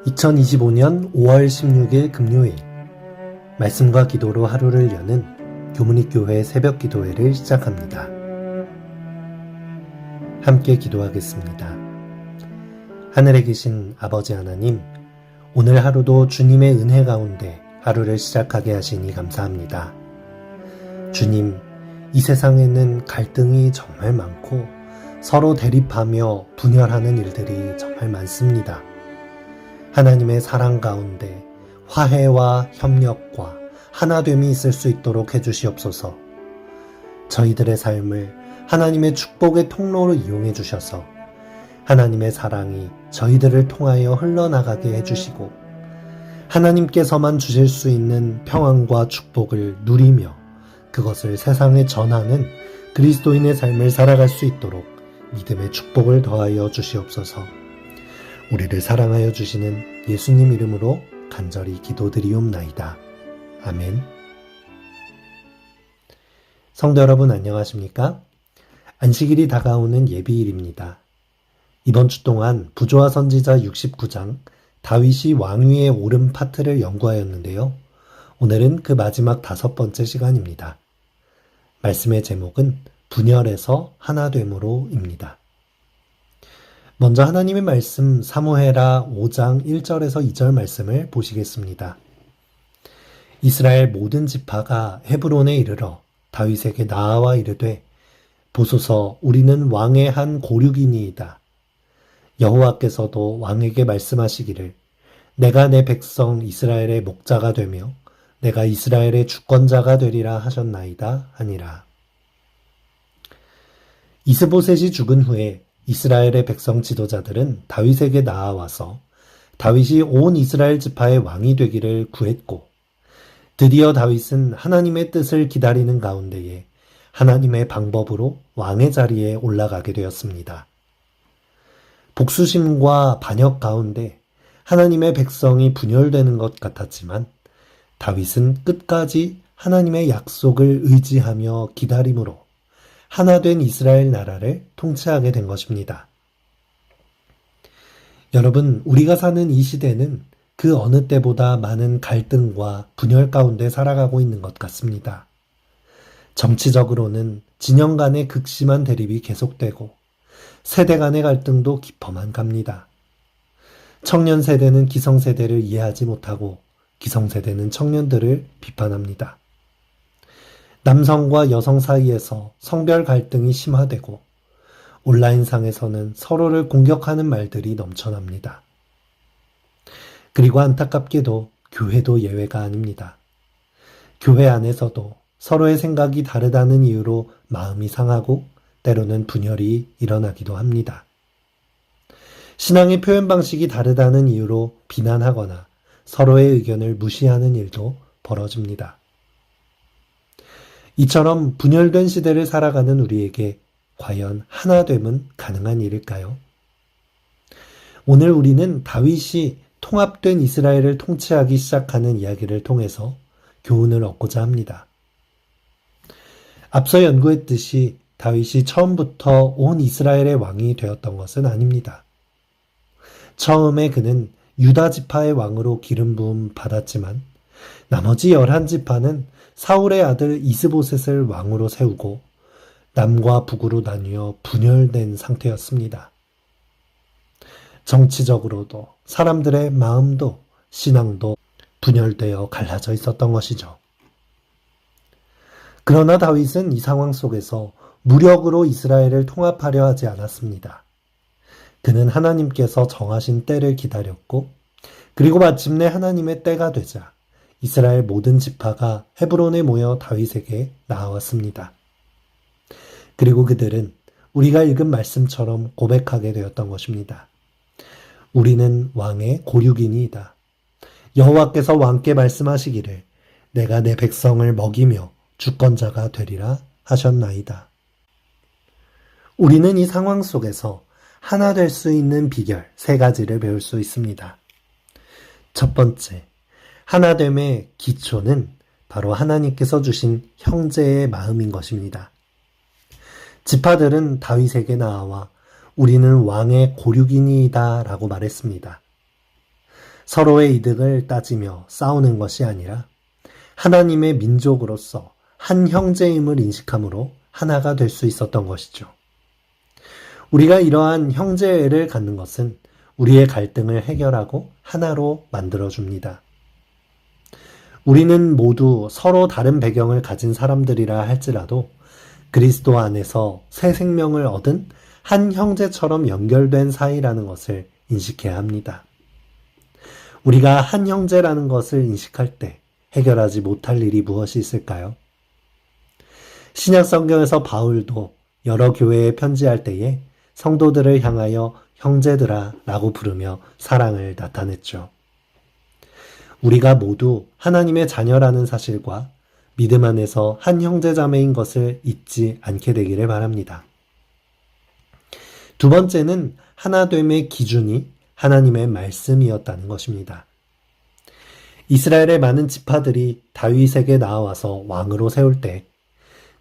2025년 5월 16일 금요일 말씀과 기도로 하루를 여는 교문익교회 새벽 기도회를 시작합니다. 함께 기도하겠습니다. 하늘에 계신 아버지 하나님, 오늘 하루도 주님의 은혜 가운데 하루를 시작하게 하시니 감사합니다. 주님, 이 세상에는 갈등이 정말 많고 서로 대립하며 분열하는 일들이 정말 많습니다. 하나님의 사랑 가운데 화해와 협력과 하나됨이 있을 수 있도록 해주시옵소서. 저희들의 삶을 하나님의 축복의 통로로 이용해 주셔서 하나님의 사랑이 저희들을 통하여 흘러나가게 해주시고 하나님께서만 주실 수 있는 평안과 축복을 누리며 그것을 세상에 전하는 그리스도인의 삶을 살아갈 수 있도록 믿음의 축복을 더하여 주시옵소서. 우리를 사랑하여 주시는 예수님 이름으로 간절히 기도드리옵나이다. 아멘. 성도 여러분 안녕하십니까? 안식일이 다가오는 예비일입니다. 이번 주 동안 부조와 선지자 69장 다윗이 왕위에 오른 파트를 연구하였는데요. 오늘은 그 마지막 5번째 시간입니다. 말씀의 제목은 분열에서 하나됨으로입니다. 먼저 하나님의 말씀 사무엘하 5장 1절에서 2절 말씀을 보시겠습니다. 이스라엘 모든 지파가 헤브론에 이르러 다윗에게 나아와 이르되 보소서 우리는 왕의 한 고륙이니이다. 여호와께서도 왕에게 말씀하시기를 내가 내 백성 이스라엘의 목자가 되며 내가 이스라엘의 주권자가 되리라 하셨나이다 하니라. 이스보셋이 죽은 후에 이스라엘의 백성 지도자들은 다윗에게 나아와서 다윗이 온 이스라엘 지파의 왕이 되기를 구했고 드디어 다윗은 하나님의 뜻을 기다리는 가운데에 하나님의 방법으로 왕의 자리에 올라가게 되었습니다. 복수심과 반역 가운데 하나님의 백성이 분열되는 것 같았지만 다윗은 끝까지 하나님의 약속을 의지하며 기다림으로 하나된 이스라엘 나라를 통치하게 된 것입니다. 여러분, 우리가 사는 이 시대는 그 어느 때보다 많은 갈등과 분열 가운데 살아가고 있는 것 같습니다. 정치적으로는 진영 간의 극심한 대립이 계속되고 세대 간의 갈등도 깊어만 갑니다. 청년 세대는 기성세대를 이해하지 못하고 기성세대는 청년들을 비판합니다. 남성과 여성 사이에서 성별 갈등이 심화되고 온라인상에서는 서로를 공격하는 말들이 넘쳐납니다. 그리고 안타깝게도 교회도 예외가 아닙니다. 교회 안에서도 서로의 생각이 다르다는 이유로 마음이 상하고 때로는 분열이 일어나기도 합니다. 신앙의 표현 방식이 다르다는 이유로 비난하거나 서로의 의견을 무시하는 일도 벌어집니다. 이처럼 분열된 시대를 살아가는 우리에게 과연 하나됨은 가능한 일일까요? 오늘 우리는 다윗이 통합된 이스라엘을 통치하기 시작하는 이야기를 통해서 교훈을 얻고자 합니다. 앞서 연구했듯이 다윗이 처음부터 온 이스라엘의 왕이 되었던 것은 아닙니다. 처음에 그는 유다 지파의 왕으로 기름 부음 받았지만 나머지 11지파는 사울의 아들 이스보셋을 왕으로 세우고 남과 북으로 나뉘어 분열된 상태였습니다. 정치적으로도 사람들의 마음도 신앙도 분열되어 갈라져 있었던 것이죠. 그러나 다윗은 이 상황 속에서 무력으로 이스라엘을 통합하려 하지 않았습니다. 그는 하나님께서 정하신 때를 기다렸고 그리고 마침내 하나님의 때가 되자 이스라엘 모든 지파가 헤브론에 모여 다윗에게 나아왔습니다. 그리고 그들은 우리가 읽은 말씀처럼 고백하게 되었던 것입니다. 우리는 왕의 고륙이니이다. 여호와께서 왕께 말씀하시기를 내가 내 백성을 먹이며 주권자가 되리라 하셨나이다. 우리는 이 상황 속에서 하나 될 수 있는 비결 3가지를 배울 수 있습니다. 첫 번째, 하나됨의 기초는 바로 하나님께서 주신 형제의 마음인 것입니다. 지파들은 다윗에게 나아와 우리는 왕의 고륙이니이다 라고 말했습니다. 서로의 이득을 따지며 싸우는 것이 아니라 하나님의 민족으로서 한 형제임을 인식함으로 하나가 될 수 있었던 것이죠. 우리가 이러한 형제애를 갖는 것은 우리의 갈등을 해결하고 하나로 만들어줍니다. 우리는 모두 서로 다른 배경을 가진 사람들이라 할지라도 그리스도 안에서 새 생명을 얻은 한 형제처럼 연결된 사이라는 것을 인식해야 합니다. 우리가 한 형제라는 것을 인식할 때 해결하지 못할 일이 무엇이 있을까요? 신약 성경에서 바울도 여러 교회에 편지할 때에 성도들을 향하여 형제들아 라고 부르며 사랑을 나타냈죠. 우리가 모두 하나님의 자녀라는 사실과 믿음 안에서 한 형제자매인 것을 잊지 않게 되기를 바랍니다. 두 번째는 하나됨의 기준이 하나님의 말씀이었다는 것입니다. 이스라엘의 많은 지파들이 다윗에게 나와서 왕으로 세울 때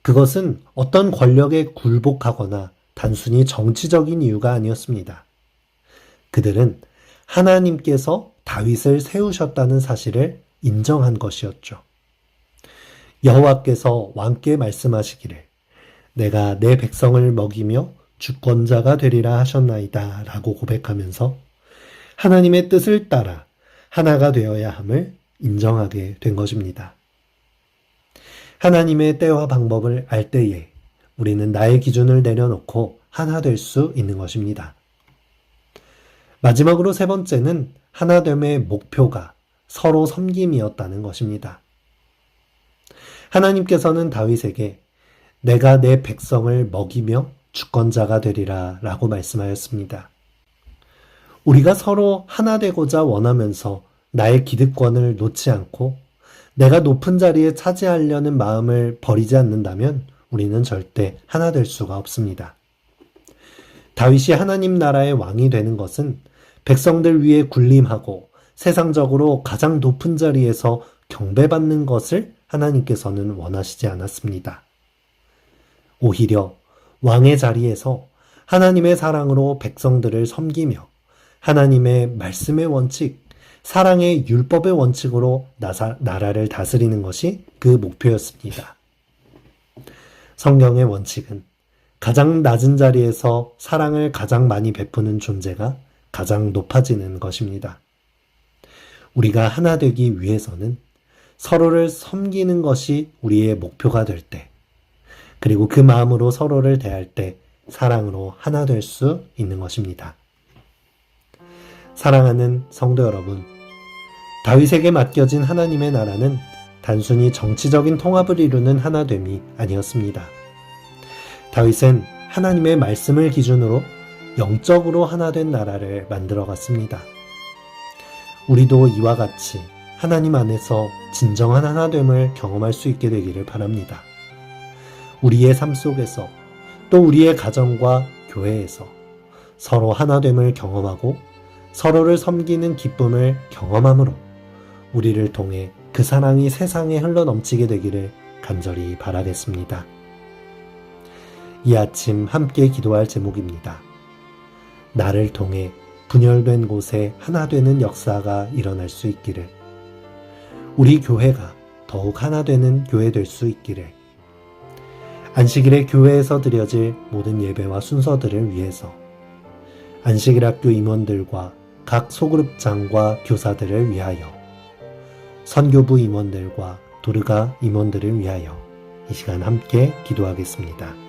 그것은 어떤 권력에 굴복하거나 단순히 정치적인 이유가 아니었습니다. 그들은 하나님께서 다윗을 세우셨다는 사실을 인정한 것이었죠. 여호와께서 왕께 말씀하시기를 내가 내 백성을 먹이며 주권자가 되리라 하셨나이다 라고 고백하면서 하나님의 뜻을 따라 하나가 되어야 함을 인정하게 된 것입니다. 하나님의 때와 방법을 알 때에 우리는 나의 기준을 내려놓고 하나 될 수 있는 것입니다. 마지막으로 세 번째는 하나됨의 목표가 서로 섬김이었다는 것입니다. 하나님께서는 다윗에게 내가 내 백성을 먹이며 주권자가 되리라 라고 말씀하였습니다. 우리가 서로 하나 되고자 원하면서 나의 기득권을 놓지 않고 내가 높은 자리에 차지하려는 마음을 버리지 않는다면 우리는 절대 하나 될 수가 없습니다. 다윗이 하나님 나라의 왕이 되는 것은 백성들 위에 군림하고 세상적으로 가장 높은 자리에서 경배받는 것을 하나님께서는 원하시지 않았습니다. 오히려 왕의 자리에서 하나님의 사랑으로 백성들을 섬기며 하나님의 말씀의 원칙, 사랑의 율법의 원칙으로 나라를 다스리는 것이 그 목표였습니다. 성경의 원칙은 가장 낮은 자리에서 사랑을 가장 많이 베푸는 존재가 가장 높아지는 것입니다. 우리가 하나 되기 위해서는 서로를 섬기는 것이 우리의 목표가 될 때, 그리고 그 마음으로 서로를 대할 때 사랑으로 하나 될 수 있는 것입니다. 사랑하는 성도 여러분, 다윗에게 맡겨진 하나님의 나라는 단순히 정치적인 통합을 이루는 하나됨이 아니었습니다. 다윗은 하나님의 말씀을 기준으로 영적으로 하나된 나라를 만들어갔습니다. 우리도 이와 같이 하나님 안에서 진정한 하나됨을 경험할 수 있게 되기를 바랍니다. 우리의 삶 속에서 또 우리의 가정과 교회에서 서로 하나됨을 경험하고 서로를 섬기는 기쁨을 경험함으로 우리를 통해 그 사랑이 세상에 흘러넘치게 되기를 간절히 바라겠습니다. 이 아침 함께 기도할 제목입니다. 나를 통해 분열된 곳에 하나 되는 역사가 일어날 수 있기를, 우리 교회가 더욱 하나 되는 교회 될 수 있기를, 안식일에 교회에서 드려질 모든 예배와 순서들을 위해서 안식일 학교 임원들과 각 소그룹장과 교사들을 위하여, 선교부 임원들과 도르가 임원들을 위하여 이 시간 함께 기도하겠습니다.